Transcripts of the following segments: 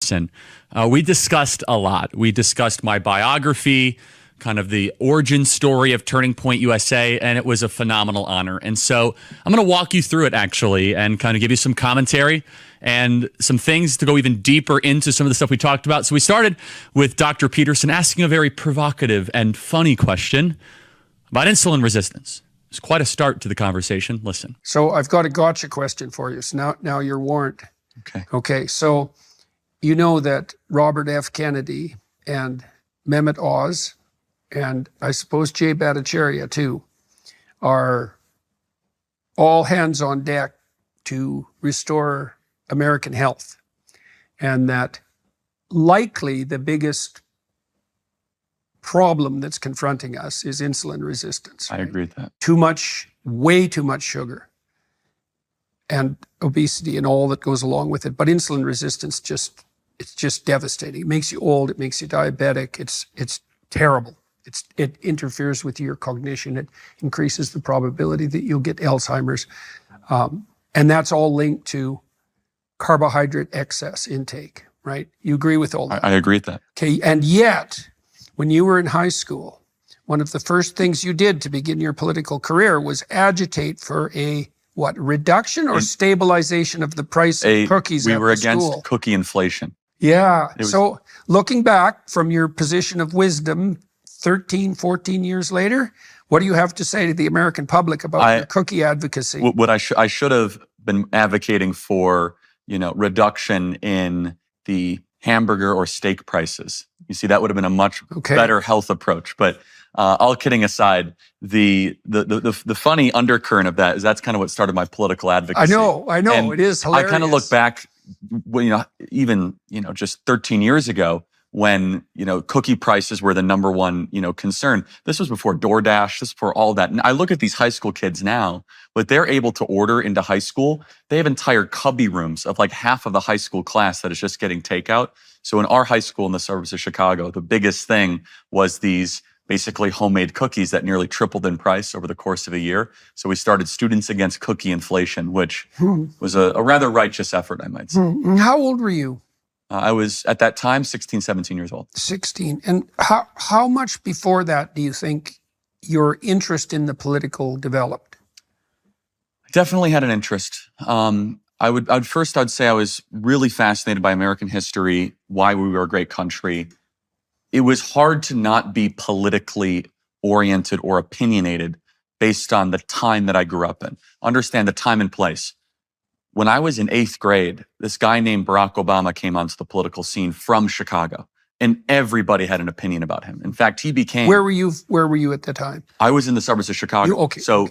Peterson. We discussed a lot. We discussed my biography, kind of the origin story of Turning Point USA, and it was a phenomenal honor. And so I'm going to walk you through it, actually, and kind of give you some commentary and some things to go even deeper into some of the stuff we talked about. So we started with Dr. Peterson asking a very provocative and funny question about insulin resistance. It's quite a start to the conversation. Listen. So I've got a gotcha question for you. So now you're warned. Okay. So you know that Robert F. Kennedy and Mehmet Oz, and I suppose Jay Bhattacharya too, are all hands on deck to restore American health. And that likely the biggest problem that's confronting us is insulin resistance. I agree with that. Too much, way too much sugar and obesity and all that goes along with it. But insulin resistance it's just devastating. It makes you old, it makes you diabetic. It's terrible. It interferes with your cognition. It increases the probability that you'll get Alzheimer's. And that's all linked to carbohydrate excess intake, right? You agree with all that? I agree with that. Okay, and yet, when you were in high school, one of the first things you did to begin your political career was agitate for a, reduction or stabilization of the price of cookies at the school? We were against cookie inflation. Yeah, so looking back from your position of wisdom 13, 14 years later, what do you have to say to the American public about your cookie advocacy? What I should have been advocating for, reduction in the hamburger or steak prices. You see, that would have been a much better health approach. But all kidding aside, the funny undercurrent of that is that's kind of what started my political advocacy. I know, and it is hilarious. I kind of look back, even just 13 years ago, when, cookie prices were the number one, concern. This was before DoorDash, this was before all that. And I look at these high school kids now, what they're able to order into high school, they have entire cubby rooms of like half of the high school class that is just getting takeout. So in our high school in the suburbs of Chicago, the biggest thing was these basically homemade cookies that nearly tripled in price over the course of a year. So we started Students Against Cookie Inflation, which was a rather righteous effort, I might say. How old were you? I was, at that time, 16, 17 years old. 16. And how much before that do you think your interest in the political developed? I definitely had an interest. I'd say I was really fascinated by American history, why we were a great country. It was hard to not be politically oriented or opinionated based on the time that I grew up in. Understand the time and place. When I was in 8th grade, this guy named Barack Obama came onto the political scene from Chicago, and everybody had an opinion about him. In fact, he became... Where were you at the time? I was in the suburbs of Chicago.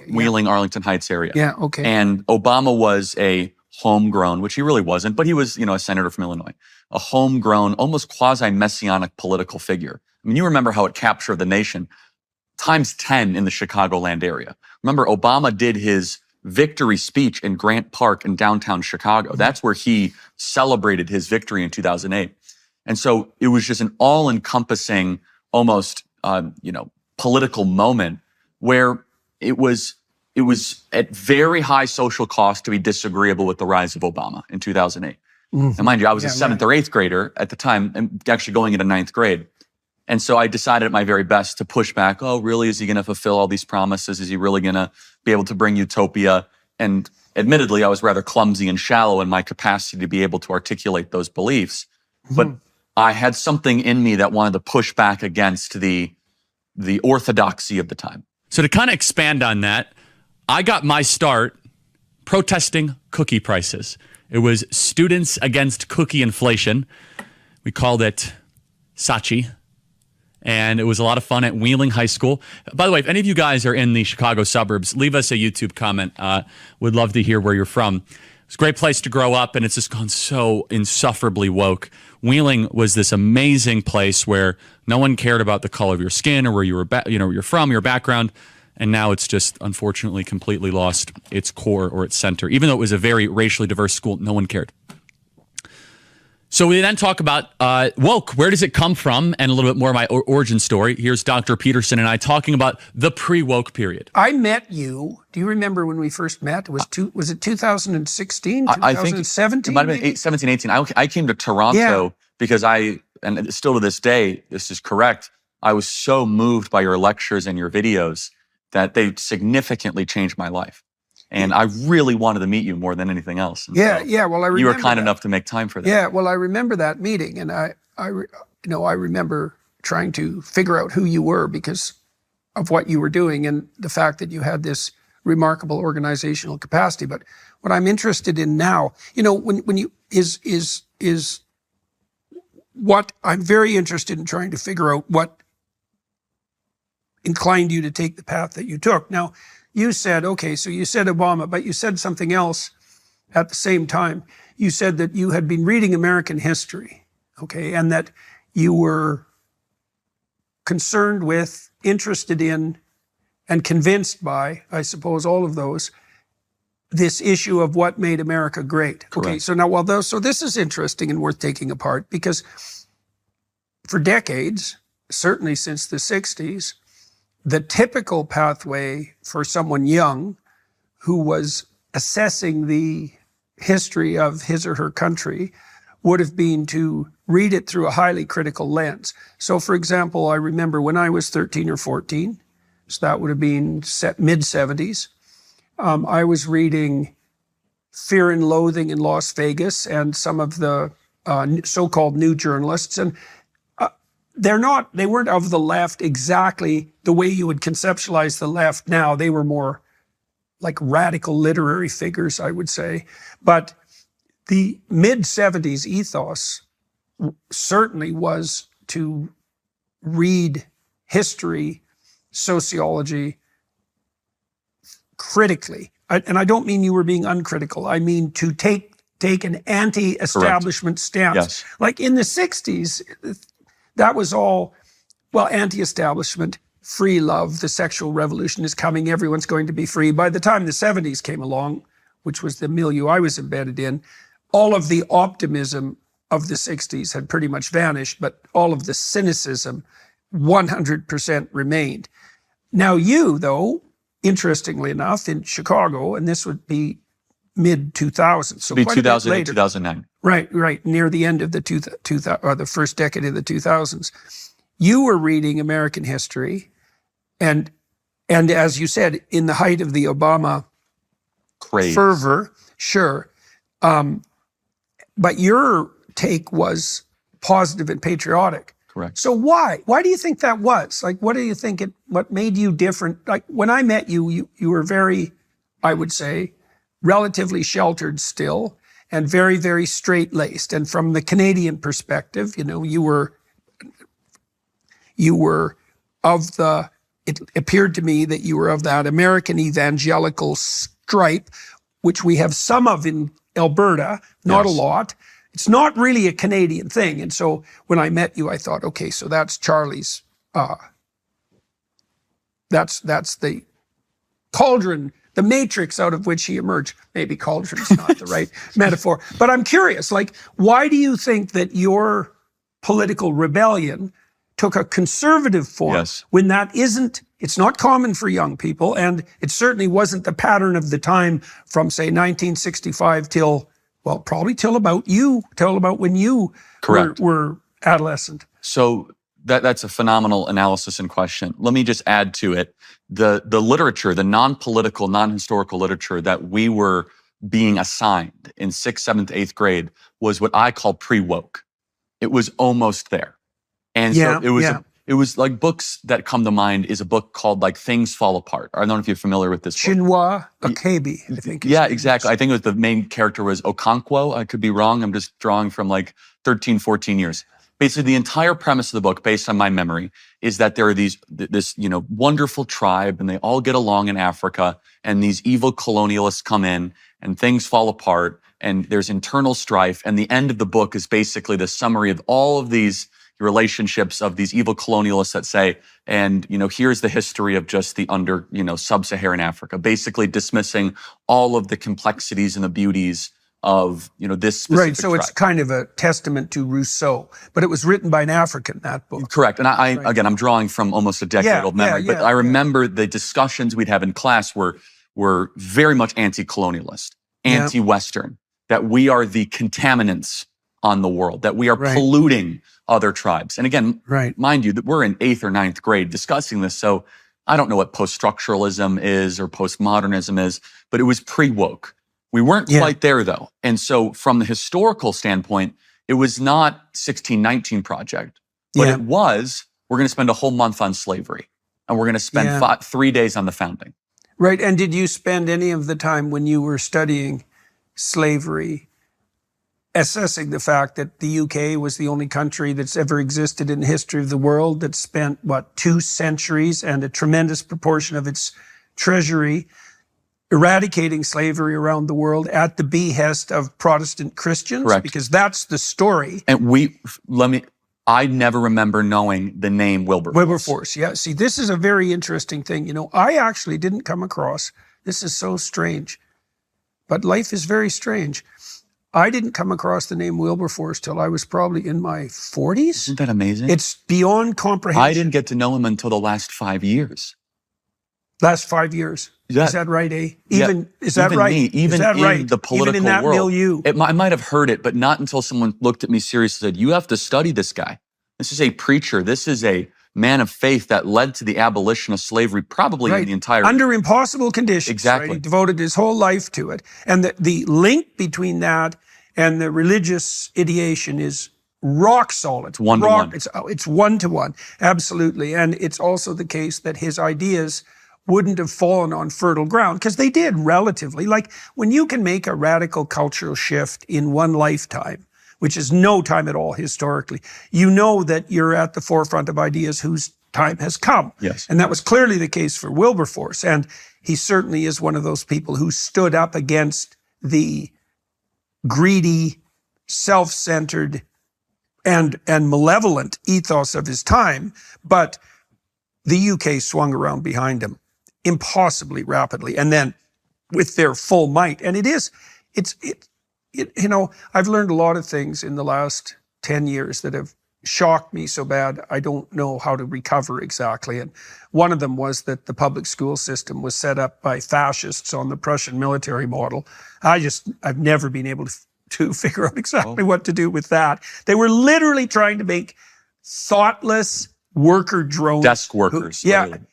Wheeling, Arlington Heights area. Yeah, okay. And Obama was a homegrown, which he really wasn't, but he was, a senator from Illinois, a homegrown, almost quasi-messianic political figure. I mean, you remember how it captured the nation times 10 in the Chicagoland area. Remember, Obama did his victory speech in Grant Park in downtown Chicago. That's where he celebrated his victory in 2008. And so it was just an all-encompassing, almost, political moment where it was at very high social cost to be disagreeable with the rise of Obama in 2008. And mind you, I was a 7th or 8th grader at the time, and actually going into 9th grade. And so I decided at my very best to push back. Oh, really? Is he going to fulfill all these promises? Is he really going to be able to bring utopia? And admittedly, I was rather clumsy and shallow in my capacity to be able to articulate those beliefs. But I had something in me that wanted to push back against the orthodoxy of the time. So to kind of expand on that, I got my start protesting cookie prices. It was Students Against Cookie Inflation. We called it Sachi. And it was a lot of fun at Wheeling High School. By the way, if any of you guys are in the Chicago suburbs, leave us a YouTube comment. Would love to hear where you're from. It's a great place to grow up, and it's just gone so insufferably woke. Wheeling was this amazing place where no one cared about the color of your skin or where you were, where you're from, your background. And now it's just, unfortunately, completely lost its core or its center. Even though it was a very racially diverse school, no one cared. So we then talk about woke. Where does it come from? And a little bit more of my origin story. Here's Dr. Peterson and I talking about the pre-woke period. I met you. Do you remember when we first met? Was it 2016, 2017? It might have been 17, 18. I came to Toronto because and still to this day, this is correct, I was so moved by your lectures and your videos that they significantly changed my life. And I really wanted to meet you more than anything else. And Yeah, so yeah. Well, I remember you were kind that. enough to make time for that. Yeah, well, I remember that meeting, and I remember trying to figure out who you were because of what you were doing and the fact that you had this remarkable organizational capacity. But what I'm interested in now, when you is what I'm very interested in trying to figure out what inclined you to take the path that you took. Now, you said, okay, so you said Obama, but you said something else at the same time. You said that you had been reading American history, okay, and that you were concerned with, interested in, and convinced by, I suppose, all of those, this issue of what made America great. Correct. Okay, so now, so this is interesting and worth taking apart because for decades, certainly since the 60s, the typical pathway for someone young who was assessing the history of his or her country would have been to read it through a highly critical lens. So, for example, I remember when I was 13 or 14, so that would have been mid-70s, I was reading Fear and Loathing in Las Vegas and some of the so-called new journalists. And they weren't of the left exactly the way you would conceptualize the left now. They were more like radical literary figures, I would say. But the mid-70s ethos certainly was to read history, sociology critically. And I don't mean you were being uncritical. I mean to take an anti-establishment stance. Yes. Like in the 60s, that was all, anti-establishment, free love, the sexual revolution is coming, everyone's going to be free. By the time the 70s came along, which was the milieu I was embedded in, all of the optimism of the 60s had pretty much vanished, but all of the cynicism 100% remained. Now you, though, interestingly enough, in Chicago, and this would be mid-2000s. So quite 2008, 2009. Right, near the end of the first decade of the 2000s. You were reading American history, and as you said, in the height of the Obama Craze. fervor, sure. But your take was positive and patriotic. Correct. So why? Why do you think that was? Like, what do you think what made you different? Like, when I met you, you were very, I would say, relatively sheltered still, and very, very straight-laced. And from the Canadian perspective, you were it appeared to me that you were of that American evangelical stripe, which we have some of in Alberta, not a lot. It's not really a Canadian thing. And so when I met you, I thought, okay, so that's Charlie's, that's the cauldron, the matrix out of which he emerged. Maybe cauldron's not the right metaphor. But I'm curious, like, why do you think that your political rebellion took a conservative form when that it's not common for young people, and it certainly wasn't the pattern of the time from, say, 1965 probably till about when you were adolescent. So that's a phenomenal analysis and question. Let me just add to it. The literature, the non-political, non-historical literature that we were being assigned in 6th, 7th, 8th grade was what I call pre-woke. It was almost there. And so it was like books that come to mind is a book called like Things Fall Apart. I don't know if you're familiar with this book. Chinua Achebe, I think. Yeah, exactly. I think it was the main character was Okonkwo. I could be wrong. I'm just drawing from like 13, 14 years. Basically, the entire premise of the book, based on my memory, is that there are this wonderful tribe, and they all get along in Africa, and these evil colonialists come in, and things fall apart, and there's internal strife. And the end of the book is basically the summary of all of these relationships of these evil colonialists that say, and here's the history of just the sub-Saharan Africa, basically dismissing all of the complexities and the beauties of this specific right. So tribe. It's kind of a testament to Rousseau, but it was written by an African, that book. Correct. And again, I'm drawing from almost a decade-old memory, but I remember the discussions we'd have in class were very much anti-colonialist, anti-Western, that we are the contaminants on the world, that we are polluting other tribes. And again, mind you, that we're in 8th or 9th grade discussing this, so I don't know what post-structuralism is or postmodernism is, but it was pre-woke. We weren't quite there though. And so from the historical standpoint, it was not 1619 Project, but it was, we're going to spend a whole month on slavery and we're going to spend 3 days on the founding. Right. And did you spend any of the time when you were studying slavery assessing the fact that the UK was the only country that's ever existed in the history of the world that spent, 2 centuries and a tremendous proportion of its treasury eradicating slavery around the world at the behest of Protestant Christians? Correct. Because that's the story. And I never remember knowing the name Wilburforce. Wilburforce, yeah. See, this is a very interesting thing. I actually didn't come across, this is so strange, but life is very strange. I didn't come across the name Wilburforce till I was probably in my 40s. Isn't that amazing? It's beyond comprehension. I didn't get to know him until the last 5 years. Last 5 years. Yeah. Is that right, eh? Is that right? Even in the political even in that world. milieu. I might have heard it, but not until someone looked at me seriously and said, you have to study this guy. This is a preacher. This is a man of faith that led to the abolition of slavery probably in the entire... Under impossible conditions. Exactly. Right? He devoted his whole life to it. And the link between that and the religious ideation is rock solid. It's one-to-one. It's one-to-one, absolutely. And it's also the case that his ideas wouldn't have fallen on fertile ground, because they did relatively. Like when you can make a radical cultural shift in one lifetime, which is no time at all historically, you know that you're at the forefront of ideas whose time has come. Yes. And that was clearly the case for Wilberforce. And he certainly is one of those people who stood up against the greedy, self-centered, and malevolent ethos of his time. But the UK swung around behind him impossibly rapidly, and then with their full might. And I've learned a lot of things in the last 10 years that have shocked me so bad I don't know how to recover exactly. And one of them was that the public school system was set up by fascists on the Prussian military model. I've never been able to figure out exactly what to do with that. They were literally trying to make thoughtless worker drones. Desk workers.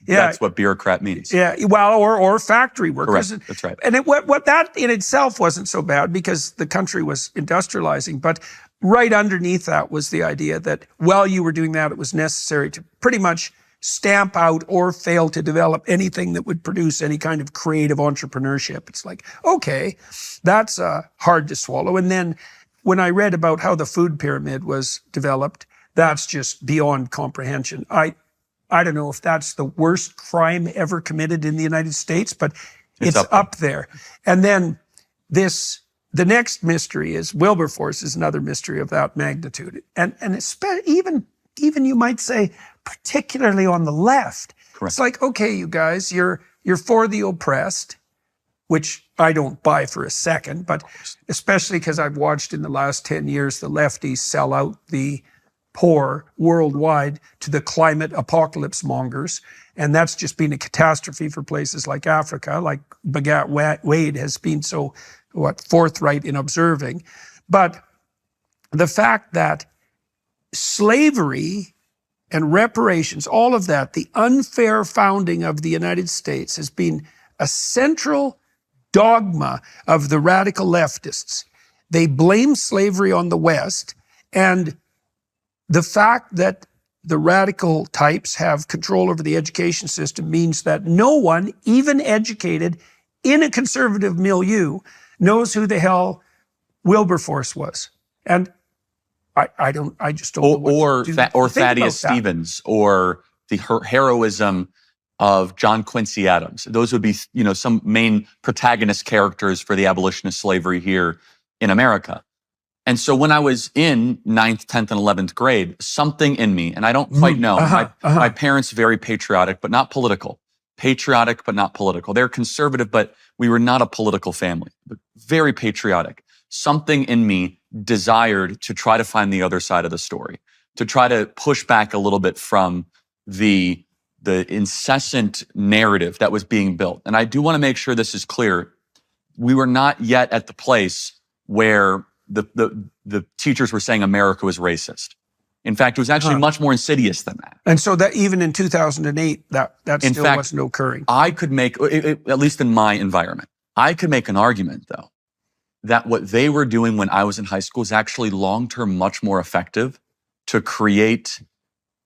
That's what bureaucrat means. Yeah, well, or factory workers. Correct. That's right. And what that in itself wasn't so bad because the country was industrializing, but right underneath that was the idea that while you were doing that, it was necessary to pretty much stamp out or fail to develop anything that would produce any kind of creative entrepreneurship. It's like, okay, that's hard to swallow. And then when I read about how the food pyramid was developed, that's just beyond comprehension. I don't know if that's the worst crime ever committed in the United States, but it's up there. And then the next mystery is Wilberforce is another mystery of that magnitude. And even you might say, particularly on the left. Correct. It's like, okay, you guys, you're for the oppressed, which I don't buy for a second, but especially because I've watched in the last 10 years the lefties sell out the poor worldwide to the climate apocalypse mongers. And that's just been a catastrophe for places like Africa, like Bagat Wade has been so forthright in observing. But the fact that slavery and reparations, all of that, the unfair founding of the United States has been a central dogma of the radical leftists. They blame slavery on the West, and the fact that the radical types have control over the education system means that no one, even educated in a conservative milieu, knows who the hell Wilberforce was. And I just don't know or Thaddeus Stevens, or the heroism of John Quincy Adams. Those would be, some main protagonist characters for the abolition of slavery here in America. And so when I was in 9th, 10th, and 11th grade, something in me, and I don't quite know, my parents very patriotic, but not political. Patriotic, but not political. They're conservative, but we were not a political family, but very patriotic. Something in me desired to try to find the other side of the story, to try to push back a little bit from the incessant narrative that was being built. And I do want to make sure this is clear. We were not yet at the place where the teachers were saying America was racist. In fact, it was actually much more insidious than that. And so that even in 2008, that In still fact, wasn't occurring. I could make, at least in my environment, I could make an argument, though, that what they were doing when I was in high school is actually long-term much more effective to create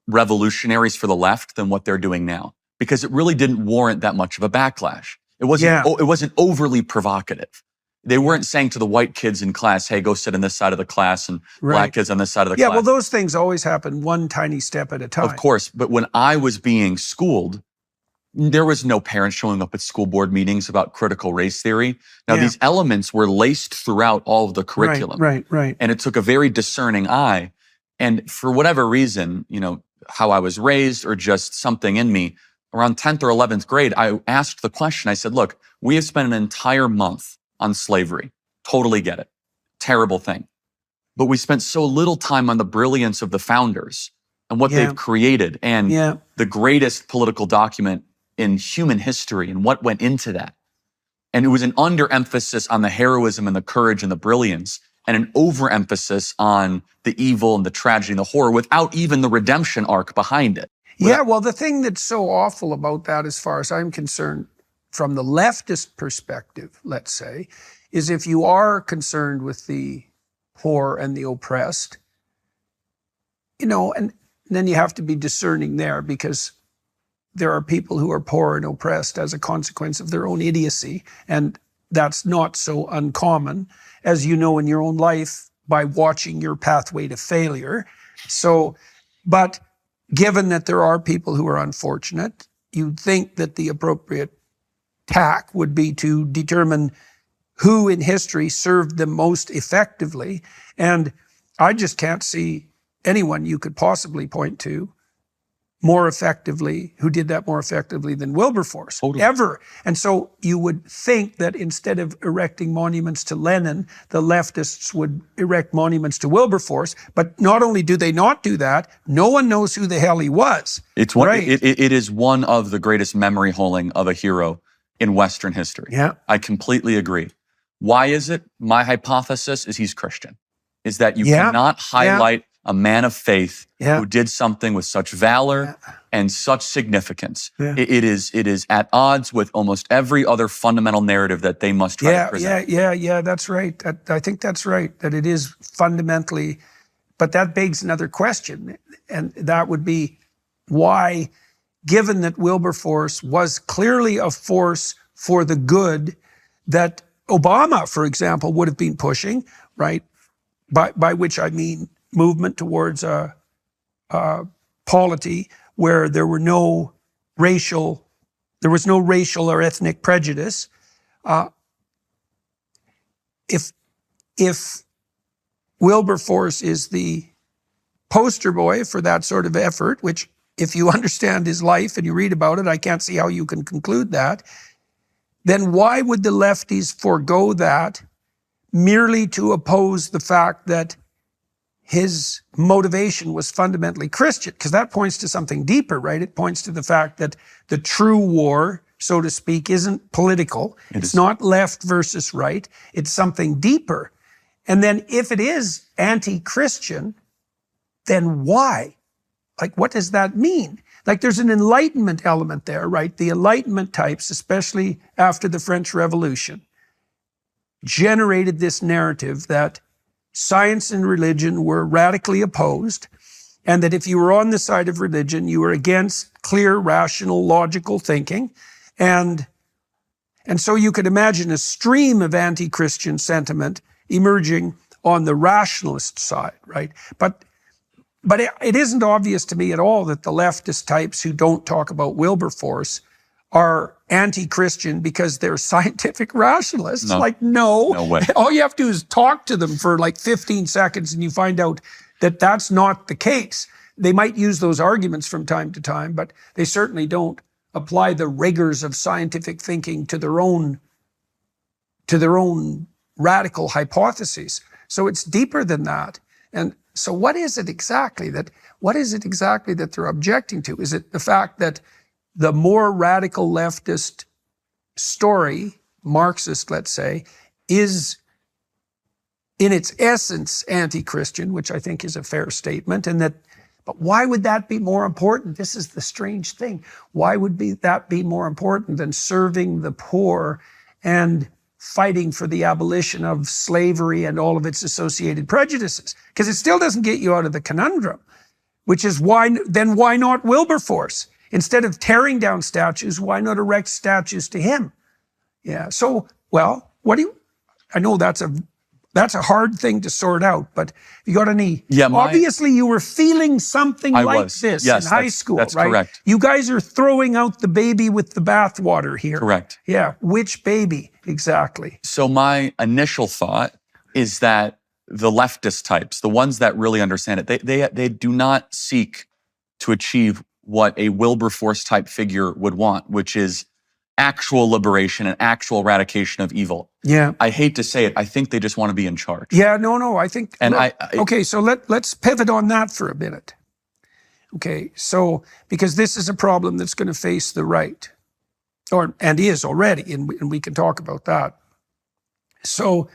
revolutionaries for the left than what they're doing now, because it really didn't warrant that much of a backlash. It wasn't overly provocative. They weren't saying to the white kids in class, hey, go sit on this side of the class, and black kids on this side of the class. Yeah, well, those things always happen one tiny step at a time. Of course, but when I was being schooled, there was no parents showing up at school board meetings about critical race theory. Now, these elements were laced throughout all of the curriculum. Right. And it took a very discerning eye. And for whatever reason, how I was raised or just something in me, around 10th or 11th grade, I asked the question. I said, look, we have spent an entire month on slavery. Totally get it. Terrible thing. But we spent so little time on the brilliance of the founders and what they've created and the greatest political document in human history and what went into that. And it was an underemphasis on the heroism and the courage and the brilliance, and an overemphasis on the evil and the tragedy and the horror without even the redemption arc behind it. Yeah, well, the thing that's so awful about that, as far as I'm concerned, from the leftist perspective, let's say, is if you are concerned with the poor and the oppressed, and then you have to be discerning there, because there are people who are poor and oppressed as a consequence of their own idiocy. And that's not so uncommon, as you know in your own life, by watching your pathway to failure. So, but given that there are people who are unfortunate, you'd think that the appropriate tack would be to determine who in history served them most effectively. And I just can't see anyone you could possibly point to who did that more effectively than Wilburforce, ever. And so you would think that instead of erecting monuments to Lenin, the leftists would erect monuments to Wilburforce. But not only do they not do that, no one knows who the hell he was. It is one of the greatest memory holing of a hero in Western history. Yeah. I completely agree. Why is it? My hypothesis is he's Christian. Is that you cannot highlight a man of faith who did something with such valor and such significance. It is at odds with almost every other fundamental narrative that they must try to present. Yeah, that's right. I think that's right, that it is fundamentally, but that begs another question, and that would be why, given that Wilberforce was clearly a force for the good that Obama, for example, would have been pushing, right? By which I mean movement towards a polity where there was no racial or ethnic prejudice. If Wilberforce is the poster boy for that sort of effort, which if you understand his life and you read about it, I can't see how you can conclude that, then why would the lefties forego that merely to oppose the fact that his motivation was fundamentally Christian? Because that points to something deeper, right? It points to the fact that the true war, so to speak, isn't political. It's not left versus right. It's something deeper. And then if it is anti-Christian, then why? Like, what does that mean? Like, there's an Enlightenment element there, right? The Enlightenment types, especially after the French Revolution, generated this narrative that science and religion were radically opposed, and that if you were on the side of religion, you were against clear, rational, logical thinking. And so you could imagine a stream of anti-Christian sentiment emerging on the rationalist side, right? But it isn't obvious to me at all that the leftist types who don't talk about Wilberforce are anti-Christian because they're scientific rationalists. No way. All you have to do is talk to them for like 15 seconds and you find out that that's not the case. They might use those arguments from time to time, but they certainly don't apply the rigors of scientific thinking to their own radical hypotheses. So it's deeper than that. And so what is it exactly that they're objecting to? Is it the fact that the more radical leftist story, Marxist, let's say, is in its essence anti-Christian, which I think is a fair statement, but why would that be more important? This is the strange thing. Why would that be more important than serving the poor and fighting for the abolition of slavery and all of its associated prejudices? Because it still doesn't get you out of the conundrum, which is why not Wilburforce? Instead of tearing down statues, why not erect statues to him? Yeah, so, well, I know that's a hard thing to sort out, but you got any? Yeah, obviously you were feeling something this in high school, that's right? Correct. You guys are throwing out the baby with the bathwater here. Correct. Yeah, which baby exactly? So my initial thought is that the leftist types, the ones that really understand it, they do not seek to achieve what a Wilberforce type figure would want, which is actual liberation and actual eradication of evil. Yeah. I hate to say it. I think they just want to be in charge. Yeah, no, I think... And okay, so let's pivot on that for a minute. Okay, so, because this is a problem that's going to face the right, and is already, and we can talk about that. So,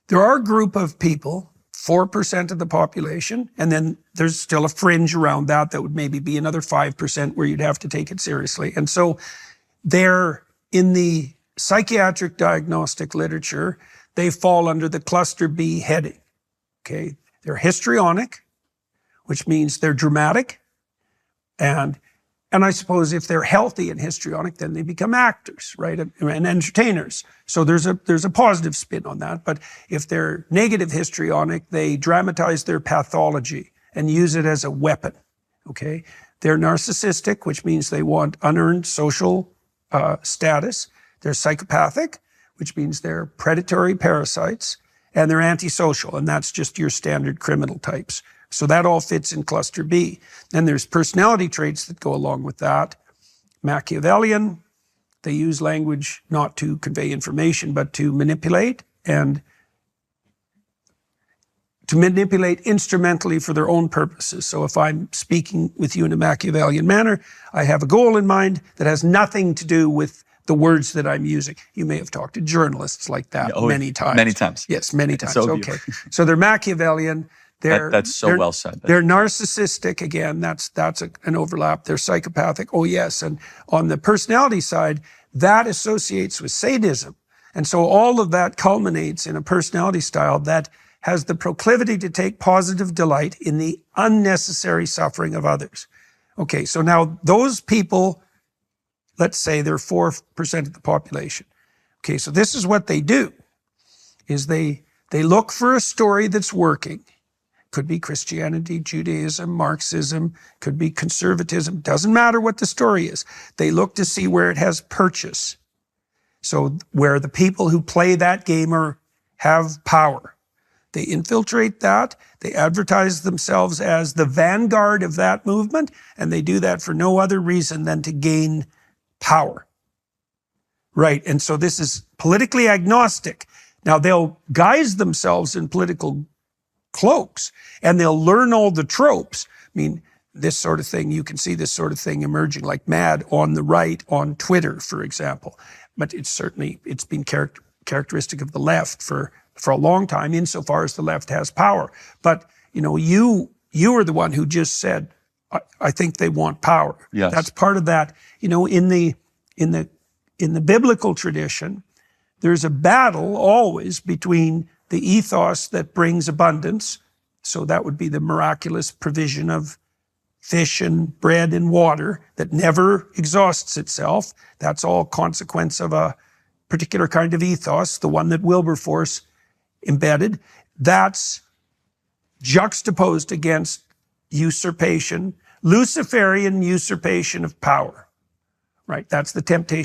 there are a group of people, 4% of the population, and then there's still a fringe around that would maybe be another 5% where you'd have to take it seriously. And so, they're in the psychiatric diagnostic literature, they fall under the cluster B heading. Okay, they're histrionic, which means they're dramatic, and I suppose if they're healthy and histrionic, then they become actors, right, and entertainers. So there's a positive spin on that. But if they're negative histrionic, they dramatize their pathology and use it as a weapon. Okay, they're narcissistic, which means they want unearned social status. They're psychopathic, which means they're predatory parasites, and they're antisocial, and that's just your standard criminal types. So that all fits in cluster B. Then there's personality traits that go along with that. Machiavellian, they use language not to convey information, but to manipulate, and to manipulate instrumentally for their own purposes. So if I'm speaking with you in a Machiavellian manner, I have a goal in mind that has nothing to do with the words that I'm using. You may have talked to journalists like that many times. Many times. Yes, many times. Okay. So they're Machiavellian. That's so well said. They're narcissistic. Again, that's an overlap. They're psychopathic. Oh, yes. And on the personality side, that associates with sadism. And so all of that culminates in a personality style that has the proclivity to take positive delight in the unnecessary suffering of others. Okay, so now those people, let's say they're 4% of the population. Okay, so this is what they do, is they look for a story that's working. Could be Christianity, Judaism, Marxism, could be conservatism, doesn't matter what the story is. They look to see where it has purchase. So where the people who play that game have power. They infiltrate that, they advertise themselves as the vanguard of that movement, and they do that for no other reason than to gain power. Right, and so this is politically agnostic. Now they'll guise themselves in political cloaks, and they'll learn all the tropes. I mean, this sort of thing, you can see this sort of thing emerging like mad on the right, on Twitter, for example. But it's been characteristic of the left for a long time, insofar as the left has power. But, you are the one who just said, I think they want power. Yes. That's part of that. In the biblical tradition, there's a battle always between the ethos that brings abundance. So that would be the miraculous provision of fish and bread and water that never exhausts itself. That's all consequence of a particular kind of ethos, the one that Wilberforce embedded. That's juxtaposed against usurpation, Luciferian usurpation of power, right? That's the temptation